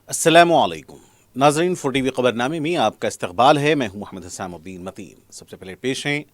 अस्सलामु अलैकुम नाजरीन, 4TV खबरनामे में आपका इस्तकबाल है। मैं हूं मोहम्मद हसामुद्दीन मतीन। सबसे पहले पेश हैं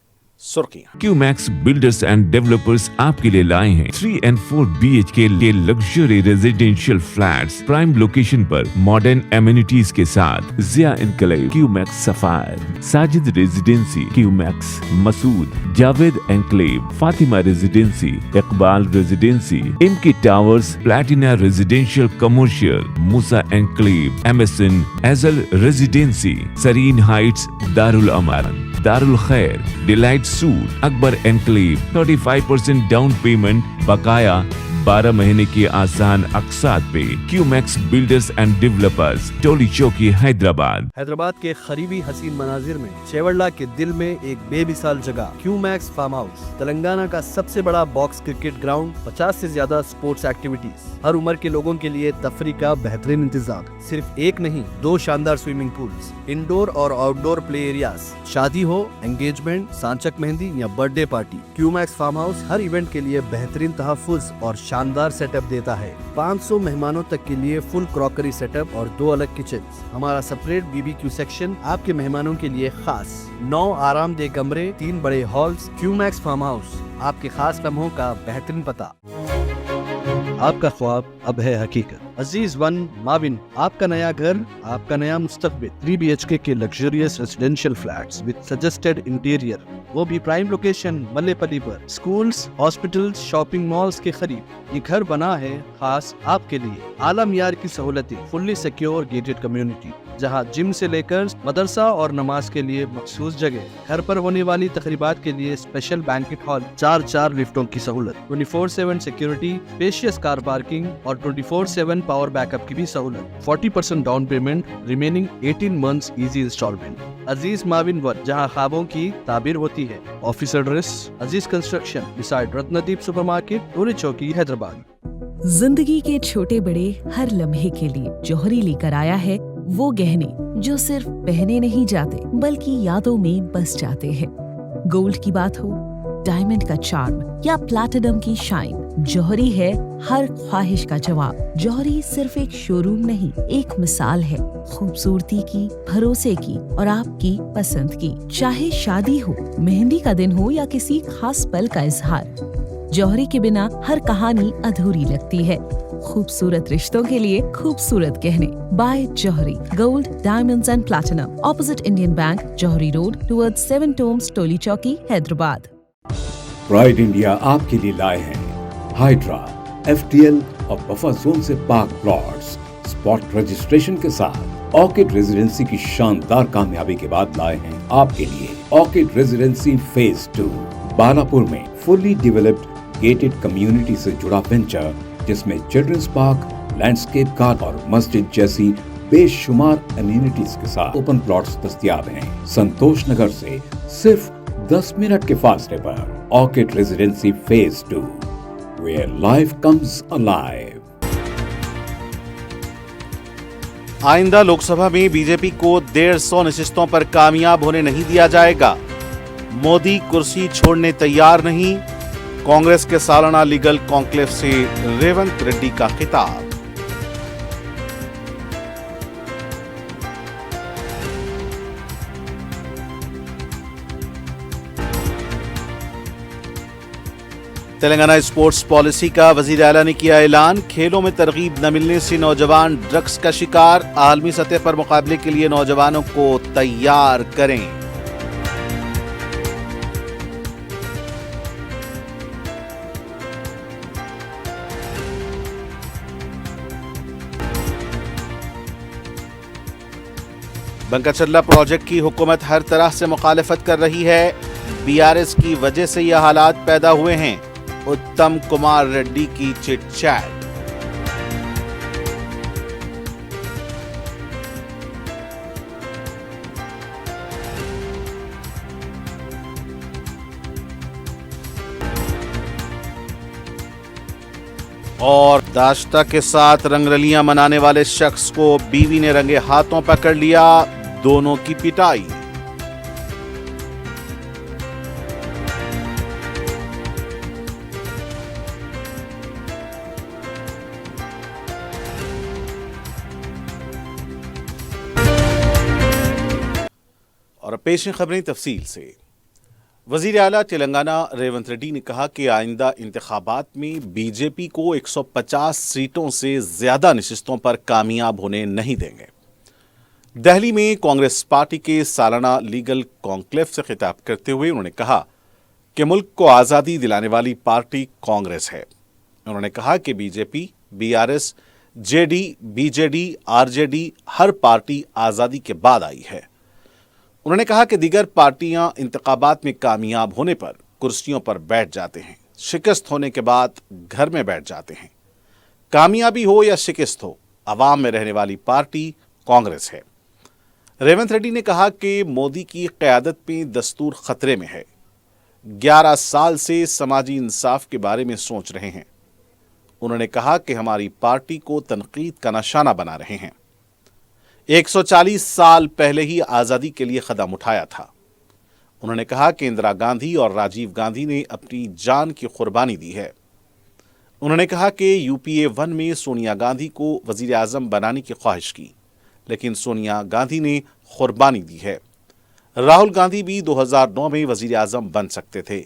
सुर्खियां। क्यूमैक्स बिल्डर्स एंड डेवलपर्स आपके लिए लाए हैं 3 and 4 BHK के luxury residential flats prime location पर मॉडर्न एमिनिटीज के साथ। Zia enclave, QMax sapphire, Sajid residency, QMax Masood, Javed enclave, Fatima residency, Iqbal residency, MK towers, platina residential commercial, Moosa enclave, MSN एजल residency, Sareen heights, Darul Aman, Darul Khair, delight suite, Akbar enclave, 35% down payment बकाया 12 महीने की आसान अकसात पे। QMax builders and developers, Toli Chowki, Hyderabad. Hyderabad के करीबी हसीन मनाजिर में चेवड़ला के दिल में एक बेमिसाल जगह क्यूमैक्स फार्म हाउस, तेलंगाना का सबसे बड़ा बॉक्स क्रिकेट ग्राउंड, 50 से ज्यादा स्पोर्ट्स एक्टिविटीज, हर उम्र के लोगों के लिए तफरी का बेहतरीन इंतजाम। सिर्फ एक नहीं, 2 शानदार स्विमिंग पूल्स, इंडोर और आउटडोर प्ले एरियाज, शादी हो, एंगेजमेंट, सांचक मेहंदी या birthday party, QMax farm house हर इवेंट के लिए बेहतरीन तहफ्फुज़ और शानदार सेटअप देता है। 500 मेहमानों तक के लिए फुल क्रॉकरी सेटअप और 2 अलग किचन। हमारा सेपरेट BBQ सेक्शन आपके मेहमानों के लिए खास। 9 आरामदेह कमरे, 3 बड़े हॉल्स। क्यूमैक्स फार्म हाउस, आपके खास लम्हों का बेहतरीन पता। आपका ख्वाब अब है हकीकत। अजीज वन माविन, आपका नया घर, आपका नया मुस्तकबिल। 3 BHK के luxurious residential flats with suggested interior, वो भी प्राइम लोकेशन मल्लेपल्ली पर। स्कूल्स, हॉस्पिटल्स, शॉपिंग मॉल्स के करीब ये घर बना है खास आपके लिए। आला मियार की सहूलतें, फुल्ली सिक्योर गेटेड कम्युनिटी जहां जिम से लेकर मदरसा और नमाज के लिए मखसूस जगह। घर पर होने वाली तकरीबात के लिए स्पेशल बैंकेट हॉल, 4 लिफ्टों की सहूलत, 24/7 सिक्योरिटी, स्पेशियस कार पार्किंग और 24/7 पावर बैकअप की भी सहूलत। 40% down payment, remaining 18 months easy instalment. Aziz माविन वन, जहां ख्वाबों की ताबीर होती है। Office address Aziz construction beside Ratnadeep supermarket, Toli Chowki, Hyderabad. जिंदगी के छोटे बड़े हर लम्हे के लिए जौहरी लेकर आया है वो गहने जो सिर्फ पहने नहीं जाते बल्कि यादों में बस जाते हैं। गोल्ड की बात हो, डायमंड का चार्म या प्लैटिनम की शाइन, जौहरी है हर ख्वाहिश का जवाब। जौहरी सिर्फ एक शोरूम नहीं, एक मिसाल है खूबसूरती की, भरोसे की और आपकी पसंद की। चाहे शादी हो, मेहंदी का दिन हो या किसी खास पल का इजहार, जौहरी के बिना हर कहानी अधूरी लगती है। खूबसूरत रिश्तों के लिए खूबसूरत गहने बाय Jauhari. Gold, diamonds and platinum, opposite Indian bank, Jauhari road, towards 7 tombs, Toli Chowki, Hyderabad. Pride India आपके लिए लाए हैं हाइड्रा, FTL और बफर जोन से पाक प्लॉट्स स्पॉट रजिस्ट्रेशन के साथ। ऑर्किड रेजिडेंसी की शानदार कामयाबी के बाद लाए हैं आपके लिए ऑर्किड रेजिडेंसी फेज 2 बालापुर में। फुल्ली डेवलप्ड गेटेड कम्युनिटी से जुड़ा वेंचर जिसमें चिल्ड्रंस पार्क, लैंडस्केप गार्डन और मस्जिद जैसी बेशुमार एमिनिटीज के साथ ओपन प्लॉट्स दस्तयाब हैं। संतोष नगर से सिर्फ 10 मिनट के फासले पर Orchid Residency phase 2, where life comes alive. आइंदा लोकसभा में बीजेपी को 150 नशिस्तों पर कामयाब होने नहीं दिया जाएगा। मोदी कुर्सी छोड़ने तैयार नहीं। कांग्रेस के सालाना लीगल कॉन्क्लेव से रेवंत रेड्डी का खिताब। तेलंगाना स्पोर्ट्स पॉलिसी का वजीर आला ने किया ऐलान। खेलों में तरगीब न मिलने से नौजवान ड्रग्स का शिकार। आलमी सतह पर मुकाबले के लिए नौजवानों को तैयार करें। बंकाचल्ला प्रोजेक्ट की हुकूमत हर तरह से मुखालिफत कर रही है। BRS की वजह से यह हालात पैदा हुए हैं। उत्तम कुमार रेड्डी की चिट चैट। और दाश्ता के साथ रंगरलियां मनाने वाले शख्स को बीवी ने रंगे हाथों पकड़ लिया। दोनों की पिटाई। और अब पेश हैं खबरें तफसील से। वजीर आला तेलंगाना रेवंत रेड्डी ने कहा कि आइंदा इंतखाबात में बीजेपी को 150 सीटों से ज्यादा नशिस्तों पर कामयाब होने नहीं देंगे। दिल्ली में कांग्रेस पार्टी के सालाना लीगल कॉन्क्लेव से खिताब करते हुए उन्होंने कहा कि मुल्क को आज़ादी दिलाने वाली पार्टी कांग्रेस है। उन्होंने कहा कि BJP, BRS, JD, BJD, RJD हर पार्टी आज़ादी के बाद आई है। उन्होंने कहा कि दीगर पार्टियां इंतखाबात में कामयाब होने पर कुर्सियों पर बैठ जाते हैं, शिकस्त होने के बाद घर में बैठ जाते हैं। कामयाबी हो या शिकस्त हो, अवाम में रहने वाली पार्टी कांग्रेस है। रेवंत रेड्डी ने कहा कि मोदी की क़यादत में दस्तूर खतरे में है। 11 साल से समाजी इंसाफ के बारे में सोच रहे हैं। उन्होंने कहा कि हमारी पार्टी को तनकीद का निशाना बना रहे हैं। 140 साल पहले ही आज़ादी के लिए कदम उठाया था। उन्होंने कहा कि इंदिरा गांधी और राजीव गांधी ने अपनी जान की कुर्बानी दी है। उन्होंने कहा कि यूपीए 1 में सोनिया गांधी को वजीर आज़म बनाने की ख्वाहिश की, लेकिन सोनिया गांधी ने कुर्बानी दी है। राहुल गांधी भी 2009 में वजीर आज़म बन सकते थे,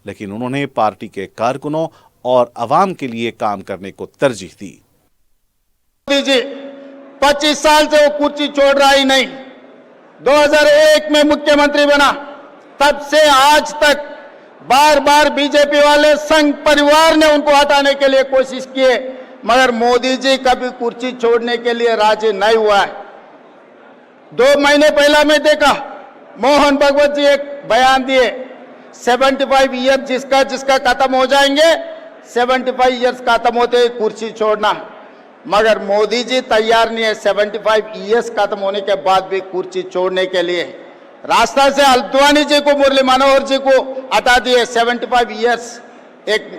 लेकिन उन्होंने पार्टी के कारकुनों और अवाम के लिए काम करने को तरजीह दी। 25 साल से वो कुर्सी छोड़ रहा ही नहीं। 2001 में मुख्यमंत्री बना, तब से आज तक बार बार बीजेपी वाले संघ परिवार ने उनको हटाने के लिए कोशिश किए, मगर मोदी जी कभी कुर्सी छोड़ने के लिए राजी नहीं हुआ है। 2 महीने पहला मैं देखा मोहन भगवत जी एक बयान दिए, 75 ईयर जिसका जिसका खत्म हो जाएंगे, 75 ईयर्स खत्म होते ही कुर्सी छोड़ना, मगर मोदी जी तैयार नहीं है 75 ईयर्स खत्म होने के बाद भी कुर्सी छोड़ने के लिए। रास्ता से अल्द्वानी जी को, मुरली मनोहर जी को हटा दिए 75 ईयर्स एक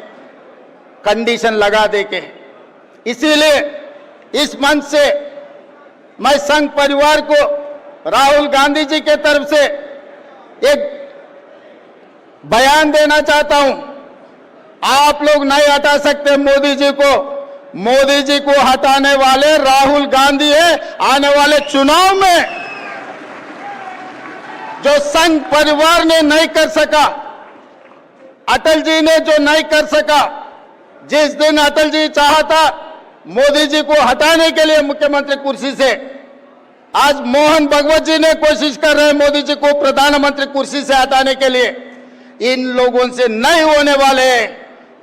कंडीशन लगा दे के। इसीलिए इस मंच से मैं संघ परिवार को राहुल गांधी जी के तरफ से एक बयान देना चाहता हूं, आप लोग नहीं हटा सकते मोदी जी को। मोदी जी को हटाने वाले राहुल गांधी है। आने वाले चुनाव में जो संघ परिवार ने नहीं कर सका, अटल जी ने जो नहीं कर सका, जिस दिन अटल जी चाहता मोदी जी को हटाने के लिए मुख्यमंत्री कुर्सी से, आज मोहन भगवत जी ने कोशिश कर रहे हैं मोदी जी को प्रधानमंत्री कुर्सी से हटाने के लिए। इन लोगों से नहीं होने वाले हैं,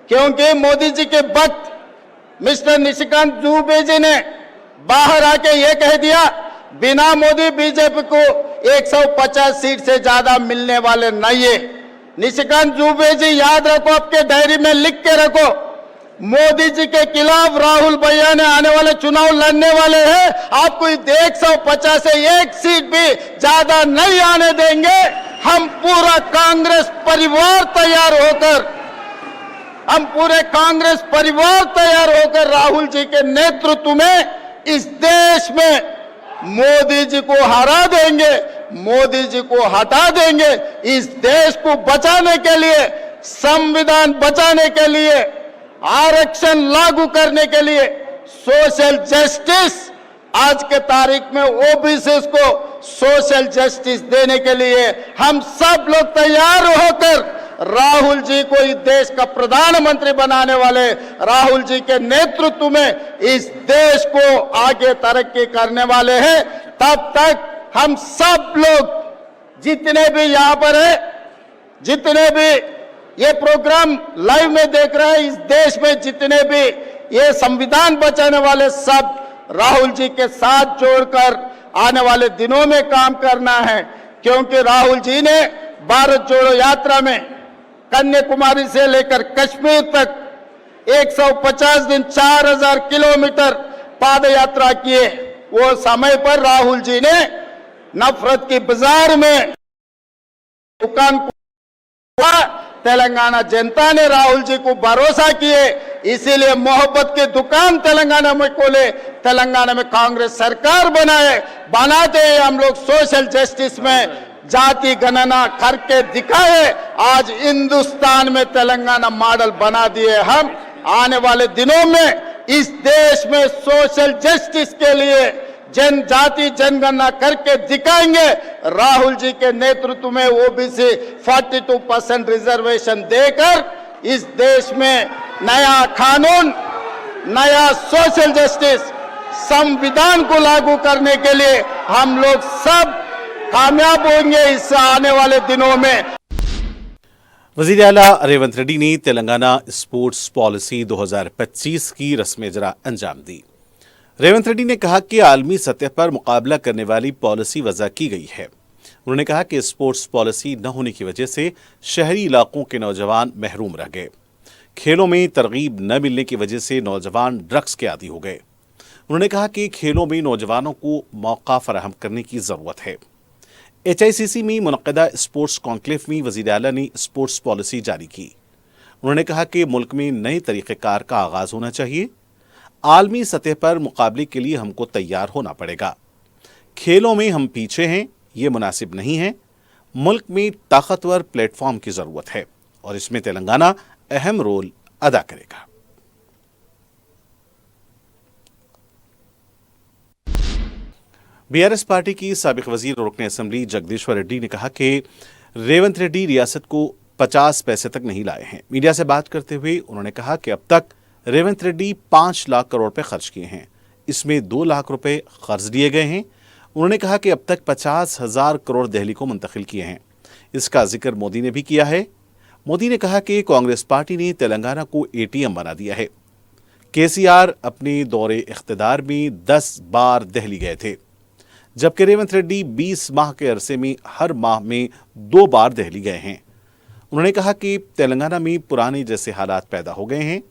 क्योंकि मोदी जी के वक्त मिस्टर निशिकांत दुबे जी ने बाहर आके ये कह दिया, बिना मोदी बीजेपी को 150 सीट से ज्यादा मिलने वाले नहीं है। निशिकांत दुबे जी याद रखो, आपके डायरी में लिख के रखो, मोदी जी के खिलाफ राहुल भैया ने आने वाले चुनाव लड़ने वाले हैं। आपको 150 से 1 सीट भी ज्यादा नहीं आने देंगे। हम पूरा कांग्रेस परिवार तैयार होकर, हम पूरे कांग्रेस परिवार तैयार होकर राहुल जी के नेतृत्व में इस देश में मोदी जी को हरा देंगे, मोदी जी को हटा देंगे। इस देश को बचाने के लिए, संविधान बचाने के लिए, आरक्षण लागू करने के लिए, सोशल जस्टिस, आज के तारीख में ओबीसी को सोशल जस्टिस देने के लिए हम सब लोग तैयार होकर राहुल जी को इस देश का प्रधानमंत्री बनाने वाले राहुल जी के नेतृत्व में इस देश को आगे तरक्की करने वाले हैं। तब तक हम सब लोग जितने भी यहाँ पर है, जितने भी ये प्रोग्राम लाइव में देख रहे हैं, इस देश में जितने भी ये संविधान बचाने वाले, सब राहुल जी के साथ जोड़कर आने वाले दिनों में काम करना है। क्योंकि राहुल जी ने भारत जोड़ो यात्रा में कन्याकुमारी से लेकर कश्मीर तक 150 दिन 4000 किलोमीटर पाद यात्रा किए। वो समय पर राहुल जी ने नफरत की बाजार में दुकान तेलंगाना जनता ने राहुल जी को भरोसा किए, इसीलिए मोहब्बत की दुकान तेलंगाना में खोले, तेलंगाना में कांग्रेस सरकार बनाते हैं हम लोग। सोशल जस्टिस में जाति गणना करके दिखाए, आज हिंदुस्तान में तेलंगाना मॉडल बना दिए हम। आने वाले दिनों में इस देश में सोशल जस्टिस के लिए जनजाति जनगणना करके दिखाएंगे। राहुल जी के नेतृत्व में ओबीसी 42% रिजर्वेशन देकर इस देश में नया कानून, नया सोशल जस्टिस, संविधान को लागू करने के लिए हम लोग सब कामयाब होंगे इस आने वाले दिनों में। वज़ीर आला रेवंत रेड्डी ने तेलंगाना स्पोर्ट्स पॉलिसी 2025 की रस्म इजरा अंजाम दी। रेवंत रेड्डी ने कहा कि आलमी सतह पर मुकाबला करने वाली पॉलिसी वज़ा की गई है। उन्होंने कहा कि स्पोर्ट्स पॉलिसी न होने की वजह से शहरी इलाकों के नौजवान महरूम रह गए। खेलों में तरगीब न मिलने की वजह से नौजवान ड्रग्स के आदी हो गए। उन्होंने कहा कि खेलों में नौजवानों को मौका फराहम करने की ज़रूरत है। HICC में मुनक़दा स्पोर्ट्स कॉन्क्लेव में वज़ीर आला ने स्पोर्ट्स पॉलिसी जारी की। उन्होंने कहा कि मुल्क में नए तरीक़ेकार का आगाज़ होना चाहिए। आलमी सतह पर मुकाबले के लिए हमको तैयार होना पड़ेगा। खेलों में हम पीछे हैं, ये मुनासिब नहीं है। मुल्क में ताकतवर प्लेटफॉर्म की ज़रूरत है और इसमें तेलंगाना अहम रोल अदा करेगा। BRS पार्टी की साबिक वजीर और रुकने असम्बली जगदीश्वर रेड्डी ने कहा कि रेवंत रेड्डी रियासत को 50 पैसे तक नहीं लाए हैं। मीडिया से बात करते हुए उन्होंने कहा कि अब तक रेवंत रेड्डी 5 लाख करोड़ रुपए खर्च किए हैं, इसमें 2 लाख रुपए कर्ज लिए गए हैं। उन्होंने कहा कि अब तक 50,000 करोड़ दिल्ली को मुंतकिल किए हैं। इसका जिक्र मोदी ने भी किया है। मोदी ने कहा कि कांग्रेस पार्टी ने तेलंगाना को ATM बना दिया है। KCR अपने दौरे इख्तिदार में 10 बार दिल्ली गए थे, जबकि रेवंत रेड्डी 20 माह के अरसे में हर माह में 2 बार दिल्ली गए हैं। उन्होंने कहा कि तेलंगाना में पुराने जैसे हालात पैदा हो गए हैं।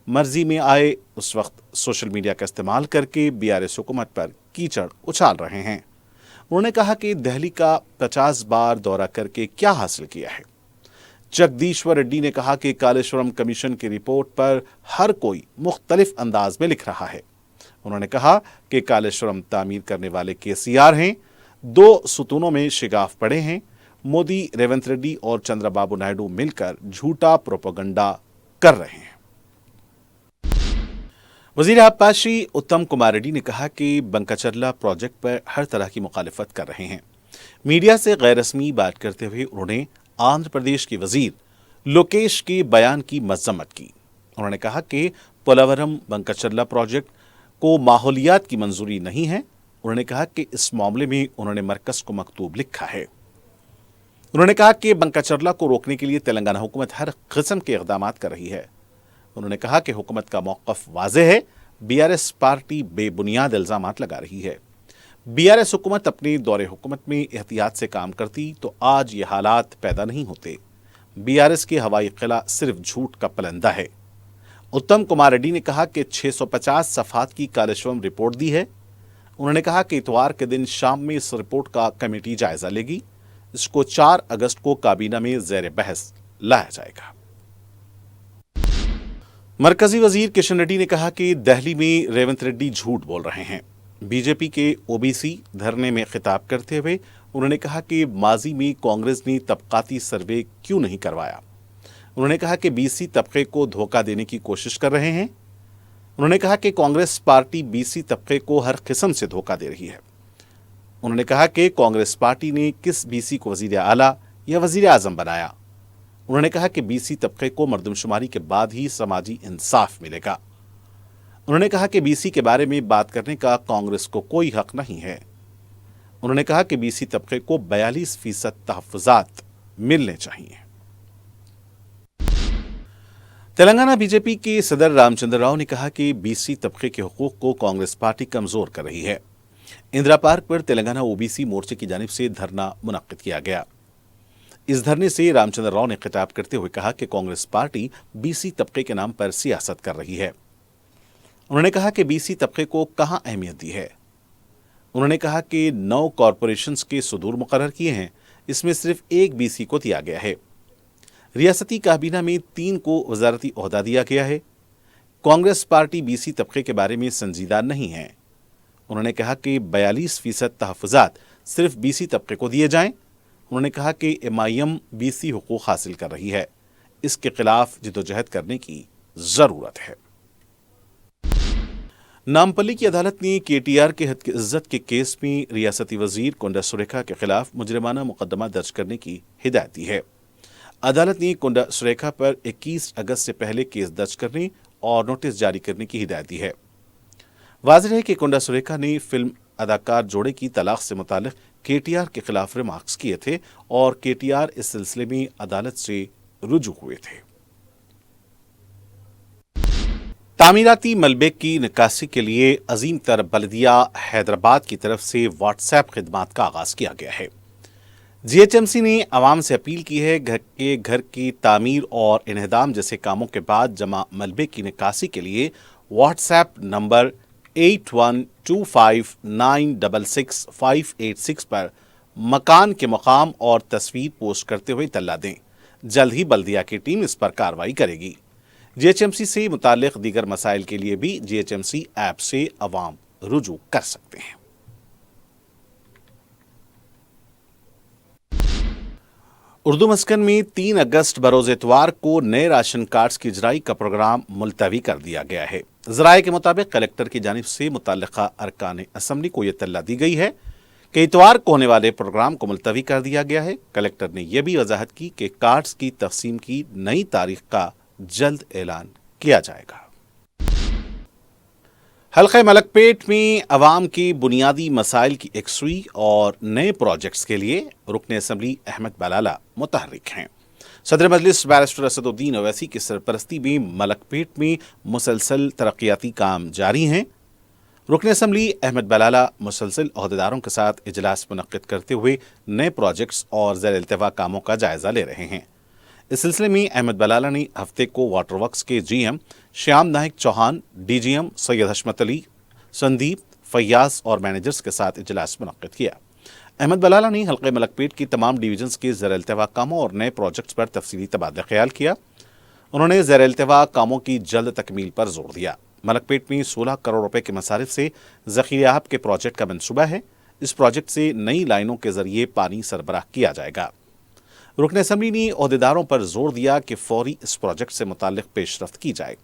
मर्जी में आए उस वक्त सोशल मीडिया का इस्तेमाल करके BRS हुकूमत पर कीचड़ उछाल रहे हैं। उन्होंने कहा कि दिल्ली का 50 बार दौरा करके क्या हासिल किया है। जगदीश्वर रेड्डी ने कहा कि कालेश्वरम कमीशन की रिपोर्ट पर हर कोई मुख्तलिफ अंदाज में लिख रहा है। उन्होंने कहा कि कालेश्वरम तामीर करने वाले KCR हैं, 2 सुतूनों में शिगाफ पड़े हैं। मोदी, रेवंत रेड्डी और चंद्रबाबू नायडू मिलकर झूठा प्रोपेगेंडा कर रहे हैं। वज़ीर आबपाशी उत्तम कुमार रेड्डी ने कहा कि बंकाचरला प्रोजेक्ट पर हर तरह की मुखालिफत कर रहे हैं। मीडिया से गैर रस्मी बात करते हुए उन्होंने आंध्र प्रदेश के वजीर लोकेश के बयान की मजम्मत की। उन्होंने कहा कि पोलावरम बंकाचरला प्रोजेक्ट को माहौलियात की मंजूरी नहीं है। उन्होंने कहा कि इस मामले में उन्होंने मरकज को मकतूब लिखा है। उन्होंने कहा कि बंकाचरला को रोकने के लिए तेलंगाना हुकूमत हर किस्म के इक़दाम कर रही है। उन्होंने कहा कि हुकूमत का मौक़िफ़ वाज़ेह है। BRS पार्टी बेबुनियाद इल्ज़ामात लगा रही है। BRS हुकूमत अपने दौरे हुकूमत में एहतियात से काम करती तो आज ये हालात पैदा नहीं होते। BRS के हवाई क़िला सिर्फ झूठ का पलंदा है। उत्तम कुमार रेड्डी ने कहा कि 650 सफ़हात की कालेश्वरम रिपोर्ट दी है। उन्होंने कहा कि इतवार के दिन शाम में इस रिपोर्ट का कमेटी जायजा लेगी। इसको 4 अगस्त को काबीना में ज़ेर बहस लाया जाएगा। मरकजी वजीर किशन रेड्डी ने कहा कि दिल्ली में रेवंत रेड्डी झूठ बोल रहे हैं। बीजेपी के OBC धरने में खिताब करते हुए उन्होंने कहा कि माजी में कांग्रेस ने तबकाती सर्वे क्यों नहीं करवाया। उन्होंने कहा कि BC तबके को धोखा देने की कोशिश कर रहे हैं। उन्होंने कहा कि कांग्रेस पार्टी BC तबके को हर किस्म से धोखा दे रही है। उन्होंने कहा कि कांग्रेस पार्टी ने किस BC को वजीर आला या वजीर आजम बनाया। उन्होंने कहा कि BC तबके को मर्दमशुमारी के बाद ही समाजी इंसाफ मिलेगा। उन्होंने कहा कि BC के बारे में बात करने का कांग्रेस को कोई हक नहीं है। उन्होंने कहा कि BC तबके को 42% तहफ़्फ़ुज़ात मिलने चाहिए। तेलंगाना बीजेपी के सदर रामचंद्र राव ने कहा कि BC तबके के हुकूक को कांग्रेस पार्टी कमजोर कर रही है। इंदिरा पार्क पर तेलंगाना OBC मोर्चे की जानिब से धरना मुनक्किद किया गया। इस धरने से रामचंद्र राव ने खिताब करते हुए कहा कि कांग्रेस पार्टी BC तबके के नाम पर सियासत कर रही है। उन्होंने कहा कि BC तबके को कहां अहमियत दी है। उन्होंने कहा कि 9 कॉरपोरेशंस के सुदूर मुकर्रर किए हैं, इसमें सिर्फ 1 BC को दिया गया है। रियासती काबीना में 3 को वजारती ओहदा दिया गया है। कांग्रेस पार्टी BC तबके के बारे में संजीदा नहीं है। उन्होंने कहा कि 42% तहफ़्फ़ुज़ात सिर्फ BC तबके को दिए जाएं। उन्होंने कहा कि MIM BC हुकूक हासिल कर रही है, इसके खिलाफ जिदोजहद करने की ज़रूरत है। नामपल्ली की अदालत ने केटीआर के हद की इज्जत के केस में रियासती वजीर कोंडा सुरेखा के खिलाफ मुजरिमाना मुकदमा दर्ज करने की हिदायत दी है। अदालत ने कोंडा सुरेखा पर 21 अगस्त से पहले केस दर्ज करने और नोटिस जारी करने की हिदायत दी है। वाज़ेह है कि कोंडा सुरेखा ने फिल्म अदाकार जोड़े की तलाक से मुतालिक केटीआर के खिलाफ रिमार्क्स किए थे और केटीआर इस सिलसिले में अदालत से रुजू हुए थे। तामीराती मलबे की निकासी के लिए अजीम तर बल्दिया हैदराबाद की तरफ से व्हाट्सएप खिदमात का आगाज किया गया है। जीएचएमसी ने आवाम से अपील की है कि घर की तामीर और इन्हदाम जैसे कामों के बाद जमा मलबे की निकासी के लिए व्हाट्सएप नंबर 8125966586 पर मकान के मुकाम और तस्वीर पोस्ट करते हुए इत्तला दें। जल्द ही बल्दिया की टीम इस पर कार्रवाई करेगी। जीएचएमसी से मुतालिक दीगर मसाइल के लिए भी जीएचएमसी ऐप से अवाम रुजू कर सकते हैं। उर्दू मस्कन में 3 अगस्त बरोज इतवार को नए राशन कार्ड्स की इजराई का प्रोग्राम मुलतवी कर दिया गया है। ज़राए के मुताबिक कलेक्टर की जानिब से मुतल्लिका अरकान असम्बली को यह इत्तला दी गई है कि इतवार को होने वाले प्रोग्राम को मुलतवी कर दिया गया है। कलेक्टर ने यह भी वजाहत की कि कार्ड्स की तकसीम की नई तारीख का जल्द ऐलान किया जाएगा। हल्का मलकपेट में अवाम के बुनियादी मसाइल की एकसुई और नए प्रोजेक्ट्स के लिए रुकन असम्बली अहमद बलाला मुतहर्रिक हैं। सदर मजलिस बैरिस्टर असदुद्दीन ओवैसी की सरपरस्ती में मलकपेट में मुसलसल तरक्याती काम जारी हैं। रुकन असम्बली अहमद बलाला मुसलसल ओहदेदारों के साथ इजलास मुनक्किद करते हुए नए प्रोजेक्ट्स और ज़ेर इल्तिवा कामों का जायजा ले रहे हैं। इस सिलसिले में अहमद बलाला ने हफ्ते को वाटर वर्क्स के जीएम श्याम नायक चौहान, डीजीएम सैयद हशमत अली, संदीप, फैयाज और मैनेजर्स के साथ इजलास मुनक्किद किया। अहमद बलाला ने हल्के मलकपेट की तमाम डिवीजन्स के ज़ेर इल्तिवा कामों और नए प्रोजेक्ट्स पर तफसीली तबादला ख्याल किया। उन्होंने ज़ेर इल्तिवा कामों की जल्द तकमील पर जोर दिया। मलकपेट में 16 करोड़ रुपए के मसारिफ से ज़ख़ीरा आब के प्रोजेक्ट का मंसूबा है। इस प्रोजेक्ट से नई लाइनों के जरिए पानी सरबराह किया जाएगा। रुकन असम्बली ने ओहदेदारों पर जोर दिया कि फौरी इस प्रोजेक्ट से मुताल्लिक पेशरफ्त की जाए।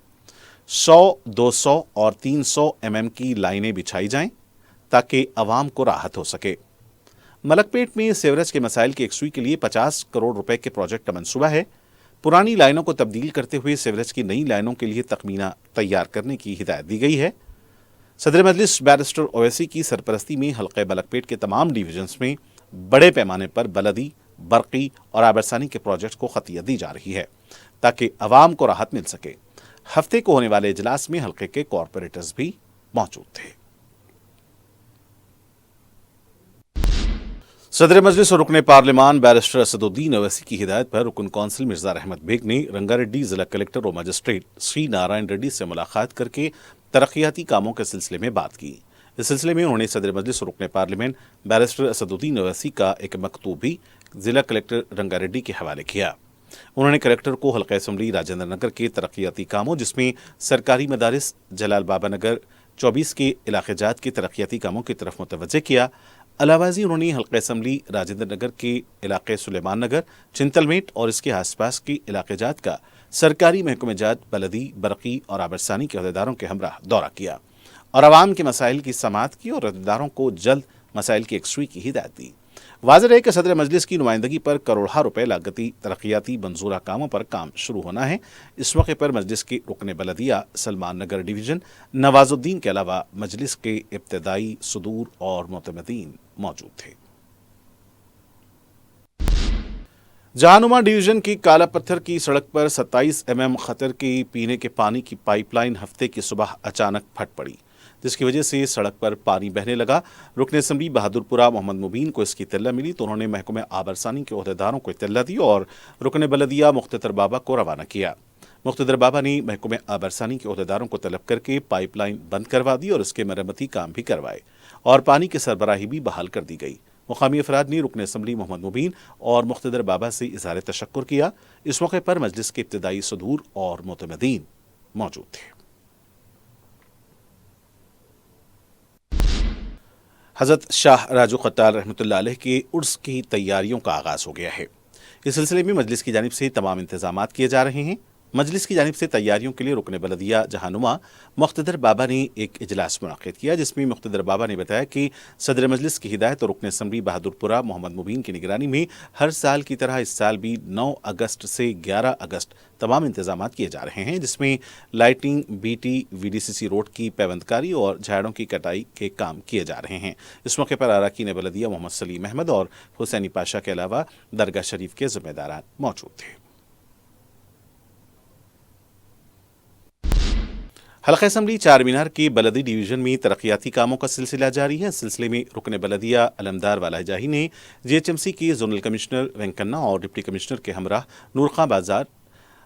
100, 200 और 300 mm की लाइनें बिछाई जाएं ताकि अवाम को राहत हो सके। मलकपेट में सीवरेज के मसाइल की एकसुई के लिए 50 करोड़ रुपए के प्रोजेक्ट का मंसूबा है। पुरानी लाइनों को तब्दील करते हुए सीवरेज की नई लाइनों के लिए तखमीना तैयार करने की हिदायत दी गई है। सदर मजलिस बैरिस्टर ओवैसी की सरपरस्ती में हल्के मलकपेट के तमाम डिवीजन्स में बड़े पैमाने पर बलदी, बरकी और आबरसानी के प्रोजेक्ट को खतियत दी जा रही है ताकि अवाम को राहत मिल सके। हफ्ते को होने वाले इजलास में हल्के के कॉरपोरेटर्स भी मौजूद थे। सदर मजलिस और रुकन पार्लिमान बैरिस्टर असदुद्दीन ओवैसी की हिदायत पर रुकन कौंसिल मिर्जा रहमत बेग ने रंगारेड्डी जिला कलेक्टर और मजिस्ट्रेट श्री नारायण रेड्डी से मुलाकात करके तरक्याती कामों के सिलसिले में बात की। इस सिलसिले में उन्होंने सदर मजलिस और रुकन पार्लियामेंट बैरिस्टर असदुद्दीन ओवैसी का एक मकतूब भी जिला कलेक्टर रंगारेड्डी के हवाले किया। उन्होंने कलेक्टर को हल्का असम्बली राजेंद्र नगर के तरक्याती कामों जिसमें सरकारी मदारिस जलाल बाबा नगर 24 के इलाके जात के तरक्याती कामों की तरफ मुतवज्जे किया। अलावाजी उन्होंने हल्का असम्बली राजेंद्र नगर के इलाके सुलेमान नगर, चिंतलमेट और इसके आसपास के इलाके जात का सरकारी महकमे जात, बलदी, बरकी और आबरसानी के अहदेदारों के हमरा दौरा किया और आवाम के मसाइल की समाअत की और अहदेदारों को जल्द मसाइल की एकसुई की हिदायत दी। वाज़ेह है कि सदर मजलिस की नुमाइंदगी पर करोड़ों रुपए लागती तरक्याती मंजूरा कामों पर काम शुरू होना है। इस मौके पर मजलिस के रुकन बलदिया सलमान नगर डिवीजन नवाजुद्दीन के अलावा मजलिस के इब्तदाई सुदूर और मोतमदीन मौजूद थे। जहानुमा डिवीजन की काला पत्थर की सड़क पर 27 mm खतर की पीने के पानी की पाइपलाइन हफ्ते की सुबह अचानक फट पड़ी, जिसकी वजह से सड़क पर पानी बहने लगा। रुकन असम्बली बहादुरपुरा मोहम्मद मुबीन को इसकी इत्तला मिली तो उन्होंने महकमे आबरसानी के ओहदेदारों को इत्तला दी और रुकन बलदिया मुख्तदर बाबा को रवाना किया। मुख्तदर बाबा ने महकमे आबरसानी के ओहदेदारों को तलब करके पाइपलाइन बंद करवा दी और इसके मरम्मती काम भी करवाए और पानी की सरबराही भी बहाल कर दी गई। मुकामी अफराद ने रुकन असम्बली मोहम्मद मुबीन और मुख्तदर बाबा से इज़हार तशक्कुर किया। इस मौके पर मजलिस के इब्तदाई सदूर और मोतमदीन मौजूद थे। हज़रत शाह राजू ख़त्तार रहमतुल्लाह अलैह के उर्स की तैयारियों का आगाज़ हो गया है। इस सिलसिले में मजलिस की जानिब से तमाम इंतजामात किए जा रहे हैं। मजलिस की जानिब से तैयारियों के लिए रुकन बलदिया जहानुमा मुख्तदर बाबा ने एक इजलास मुनक़िद किया, जिसमें मुख्तदर बाबा ने बताया कि सदर मजलिस की हिदायत और रुकन असम्बली बहादुरपुरा मोहम्मद मुबीन की निगरानी में हर साल की तरह इस साल भी 9 अगस्त से 11 अगस्त तमाम इंतजाम किए जा रहे हैं, जिसमें लाइटिंग, बीटी, VDCC रोड की पैबंदकारी और झाड़ों की कटाई के काम किए जा रहे हैं। इस मौके पर अरकान बलदिया मोहम्मद सलीम अहमद और हुसैनी पाशा के अलावा दरगाह शरीफ के जिम्मेदारान मौजूद थे। हल्का असम्बली चार मीनार की बलदी डिवीजन में तरक्याती कामों का सिलसिला जारी है। इस सिलसिले में रुकन बलदिया अलमदार वाला जाही ने GHMC के जोनल कमिश्नर वेंकन्ना और डिप्टी कमिश्नर के हमरा नूरखां बाजार,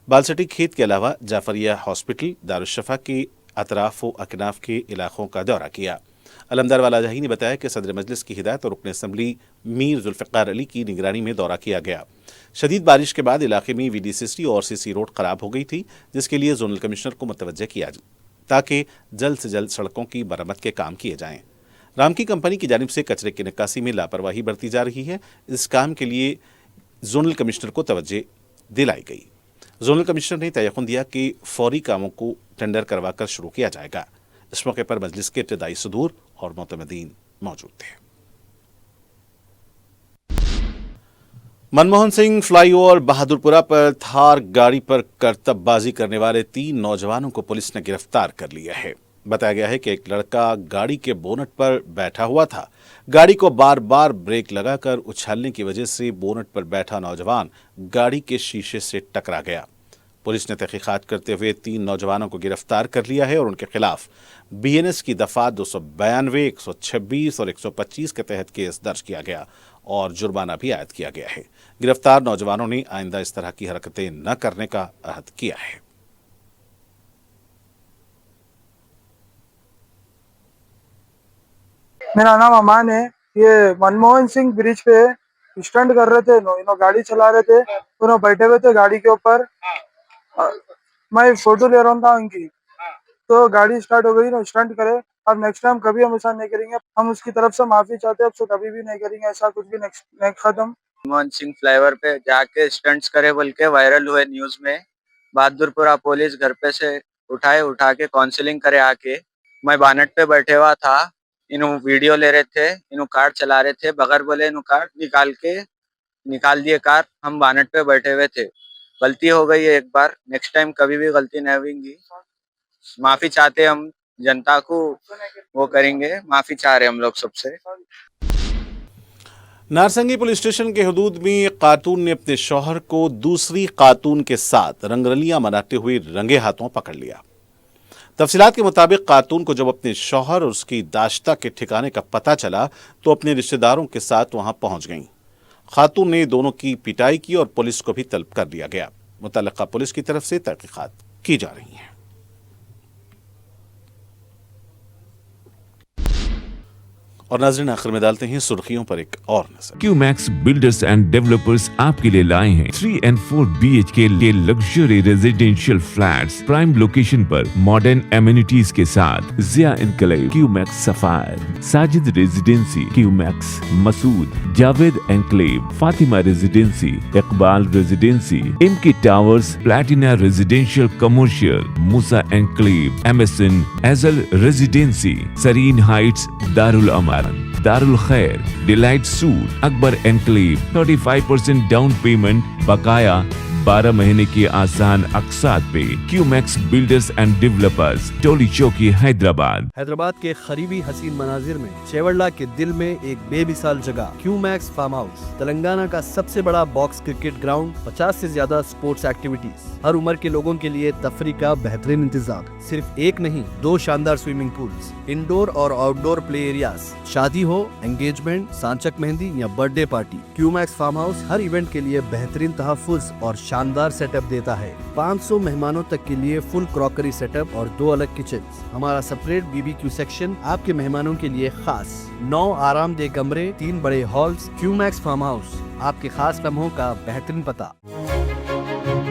बालसटी खेत के अलावा जाफरिया हॉस्पिटल, दारुशफा के अतराफ व अकनाफ के इलाकों का दौरा किया। अलमदार वाला जाही ने बताया कि सदर मजलिस की हिदायत और रुकन असम्बली मीर जुल्फ़िकार अली की निगरानी में दौरा किया गया। शदीद बारिश के बाद इलाके में VDCC और CC रोड खराब हो गई थी, जिसके लिए जोनल कमिश्नर को मुतवज्जह किया ताकि जल्द से जल्द सड़कों की मरम्मत के काम किए जाएं। रामकी कंपनी की जानिब से कचरे की निकासी में लापरवाही बरती जा रही है। इस काम के लिए जोनल कमिश्नर को तवज्जो दिलाई गई। जोनल कमिश्नर ने तयक़ुन दिया कि फौरी कामों को टेंडर करवाकर शुरू किया जाएगा। इस मौके पर मजलिस के इब्तदाई सदूर और मोतमदीन मौजूद थे। मनमोहन सिंह फ्लाईओवर बहादुरपुरा पर थार गाड़ी पर करतबबाजी करने वाले 3 नौजवानों को पुलिस ने गिरफ्तार कर लिया है। बताया गया है कि एक लड़का गाड़ी के बोनट पर बैठा हुआ था। गाड़ी को बार बार ब्रेक लगाकर उछालने की वजह से बोनट पर बैठा नौजवान गाड़ी के शीशे से टकरा गया। पुलिस ने तहकीकात करते हुए 3 नौजवानों को गिरफ्तार कर लिया है और उनके खिलाफ BNS की दफा 292, 126 और 125 के तहत केस दर्ज किया गया और जुर्माना भी आयद किया गया है। गिरफ्तार नौजवानों ने आइंदा इस तरह की हरकतें न करने का अहद किया है। मेरा नाम अमान है। ये मनमोहन सिंह ब्रिज पे स्टंट कर रहे थे, इन्हों गाड़ी चला रहे थे, उन्होंने बैठे हुए थे गाड़ी के ऊपर। मैं फोटो ले रहा था उनकी, तो गाड़ी स्टार्ट हो गई ना, स्टंट करे। अब नेक्स्ट टाइम कभी हम ऐसा नहीं करेंगे। हम उसकी तरफ से माफी चाहते हैं, अब से कभी भी नहीं करेंगे ऐसा कुछ भी। नेक्स्ट खत्म। मनमोहन सिंह फ्लाईओवर पे जाके स्टंट्स करे बोल के वायरल हुए न्यूज में। बहादुरपुरा पुलिस घर पे से उठा के काउंसलिंग करे आके। मैं बानट पे बैठे हुआ था, इन्हों वीडियो ले रहे थे, इन्हों कार चला रहे थे, बगैर बोले इन्हों कार निकाल दिए कार। हम बानट पे बैठे हुए थे। गलती हो गई है एक बार, नेक्स्ट टाइम कभी भी गलती नहीं होगी। माफी चाहते हम, जनता को वो करेंगे, माफी चाह रहे हम लोग सबसे। नारसंगी पुलिस स्टेशन के हदूद में खातून ने अपने शौहर को दूसरी खातून के साथ रंगरलियां मनाते हुए रंगे हाथों पकड़ लिया। तफसीलात के मुताबिक खातून को जब अपने शौहर और उसकी दाश्ता के ठिकाने का पता चला तो अपने रिश्तेदारों के साथ वहां पहुंच गईं। खातून ने दोनों की पिटाई की और पुलिस को भी तलब कर लिया गया। मुतल्लिका पुलिस की तरफ से तहकीकात की जा रही हैं। और नाज़रीन, आखिर में डालते हैं सुर्खियों पर एक और नजर। QMax बिल्डर्स एंड डेवलपर्स आपके लिए लाए हैं 3 and 4 BHK के luxury residential flats prime location पर मॉडर्न एमिनिटीज के साथ। Zia enclave, QMax sapphire, Sajid residency, QMax Masood, Javed enclave, Fatima residency, Iqbal residency, MK towers, platina residential commercial, Moosa enclave, MSN एजल residency, Sareen heights, Darul Amar, Darul Khair, delight suite, Akbar enclave, 35% down payment, बकाया 12 महीने की आसान अकसात पे। QMax builders and developers, Toli Chowki, Hyderabad. Hyderabad के करीबी हसीन मनाजिर में चेवड़ला के दिल में एक बेमिसाल जगह QMax फार्म हाउस, तेलंगाना का सबसे बड़ा बॉक्स क्रिकेट ग्राउंड, 50 से ज्यादा स्पोर्ट्स एक्टिविटीज, हर उम्र के लोगों के लिए तफरी का बेहतरीन इंतजाम। सिर्फ एक नहीं, 2 शानदार स्विमिंग पूल्स, इंडोर और आउटडोर प्ले एरियाज। शादी हो, एंगेजमेंट, सांचक मेहंदी या birthday party, QMax farm house हर इवेंट के लिए बेहतरीन तहफ्फुज़ और शानदार सेटअप देता है। 500 मेहमानों तक के लिए फुल क्रॉकरी सेटअप और 2 अलग किचन। हमारा सेपरेट BBQ सेक्शन आपके मेहमानों के लिए खास। 9 आरामदेह कमरे, 3 बड़े हॉल्स। QMax फार्म हाउस, आपके खास लम्हों का बेहतरीन पता।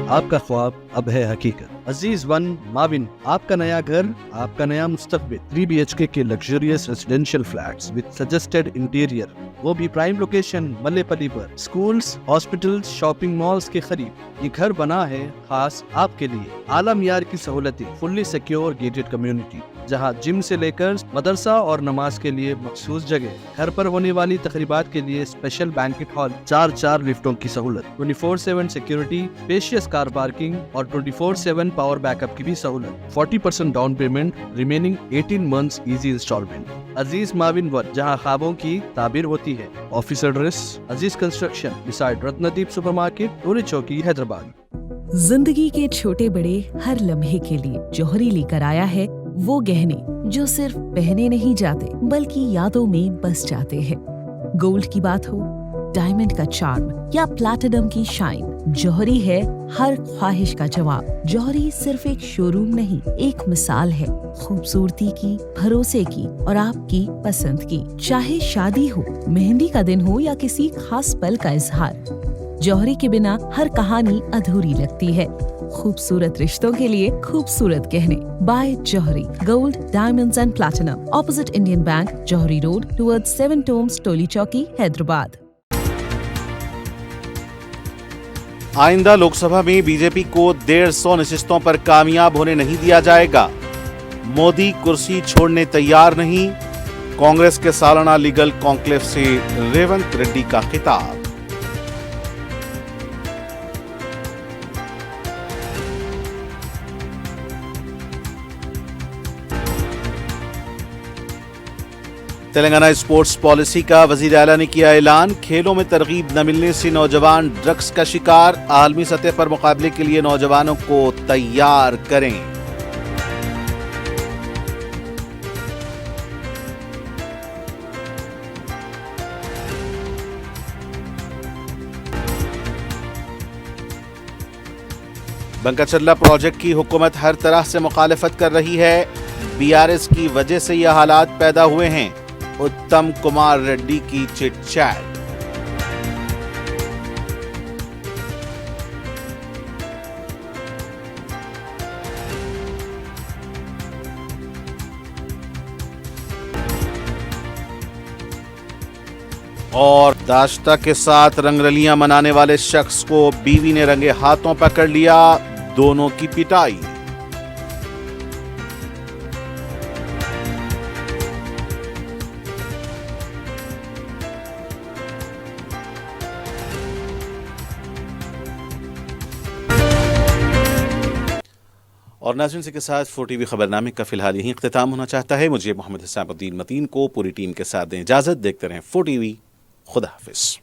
آپ کا خواب اب ہے حقیقت. عزیز ون ماون، آپ کا نیا گھر، آپ کا نیا مستقبل. 3 BHK کے luxurious residential flats with suggested interior, وہ بھی پرائم لوکیشن ملے پلی پر. اسکولز، ہاسپٹلز، شاپنگ مالز کے قریب یہ گھر بنا ہے خاص آپ کے لیے. اعلیٰ معیار کی سہولتیں، فلی سیکیور گیٹڈ کمیونٹی جہاں جم سے لے کر مدرسہ اور نماز کے لیے مخصوص جگہ، گھر پر ہونے والی تقریبات کے لیے اسپیشل بینکٹ ہال، 4 لفٹوں کی سہولت، 24/7 سیکیورٹی، اسپیشیس کار پارکنگ اور 24/7 پاور بیک اپ کی بھی سہولت. 40% down payment, remaining 18 months easy instalment. Aziz ماون ون، جہاں خوابوں کی تعبیر ہوتی ہے. Office address Aziz construction beside Ratnadeep supermarket, پوری چوکی، حیدرآباد. زندگی کے چھوٹے بڑے ہر لمحے کے لیے جوہری لے کر آیا ہے وہ گہنے جو صرف پہنے نہیں جاتے بلکہ یادوں میں بس جاتے ہیں. گولڈ کی بات ہو، ڈائمنڈ کا چارم یا پلاٹینم کی شائن، جوہری ہے ہر خواہش کا جواب. جوہری صرف ایک شو روم نہیں، ایک مثال ہے خوبصورتی کی، بھروسے کی اور آپ کی پسند کی. چاہے شادی ہو، مہندی کا دن ہو یا کسی خاص پل کا اظہار، جوہری کے بنا ہر کہانی ادھوری لگتی ہے. خوبصورت رشتوں کے لیے خوبصورت گہنے بائے جوہری. Gold, diamonds and platinum, opposite Indian bank, جوہری روڈ ٹورڈ 7 ٹومز، ٹولی چوکی، حیدرآباد. آئندہ لوک سبھا میں بی جے پی کو 150 نشستوں پر کامیاب ہونے نہیں دیا جائے گا. مودی کرسی چھوڑنے تیار نہیں. کانگریس کے سالانہ لیگل کانکلیو سے ریونت ریڈی کا خطاب. تلنگانہ اسپورٹس پالیسی کا وزیر اعلیٰ نے کیا اعلان. کھیلوں میں ترغیب نہ ملنے سے نوجوان ڈرگس کا شکار. عالمی سطح پر مقابلے کے لیے نوجوانوں کو تیار کریں. بنکا چرلا پروجیکٹ کی حکومت ہر طرح سے مخالفت کر رہی ہے. BRS کی وجہ سے یہ حالات پیدا ہوئے ہیں. اتم کمار ریڈی کی چٹ چیٹ. اور داشتہ کے ساتھ رنگ رلیاں منانے والے شخص کو بیوی نے رنگے ہاتھوں پکڑ لیا. دونوں کی پٹائی. اور ناظرین سے کے ساتھ 4TV خبرنامے کا فی الحال یہیں اختتام ہونا چاہتا ہے. مجھے محمد حسام الدین متین کو پوری ٹیم کے ساتھ دیں اجازت. دیکھتے رہیں 4TV. خدا حافظ.